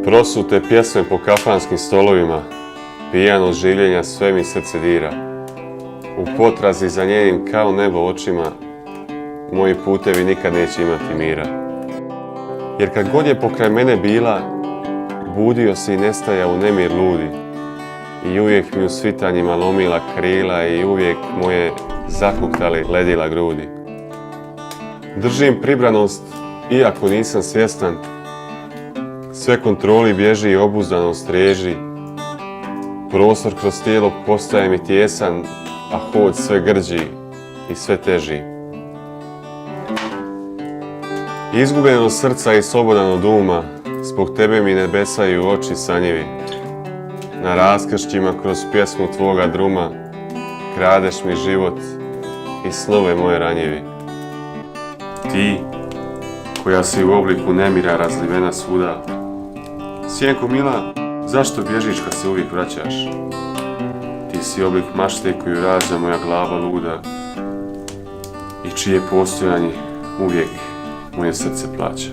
Prosute pjesme po kafanskim stolovima, pijanost življenja sve mi srce dira. U potrazi za njenim kao nebo očima, moji putevi nikad neće imati mira. Jer kad god je pokraj mene bila, budio se i nestaja u nemir ludi. I uvijek mi u svitanjima lomila krila i uvijek moje zakuktali ledila grudi. Držim pribranost, iako nisam svjestan, sve kontroli bježi i obuzdanost reži. Prostor kroz tijelo postaje mi tjesan, a hod sve grđi i sve teži. Izgubljen od srca i slobodan od uma, zbog tebe mi nebesaju oči sanjivi. Na raskršćima kroz pjesmu tvoga druma, kradeš mi život i snove moje ranjivi. Ti, koja si u obliku nemira razlivena svuda, sjenko mila, zašto bježiš kad se uvijek vraćaš? Ti si oblik mašte koju rađa moja glava luda i čije postojanje uvijek moje srce plaća.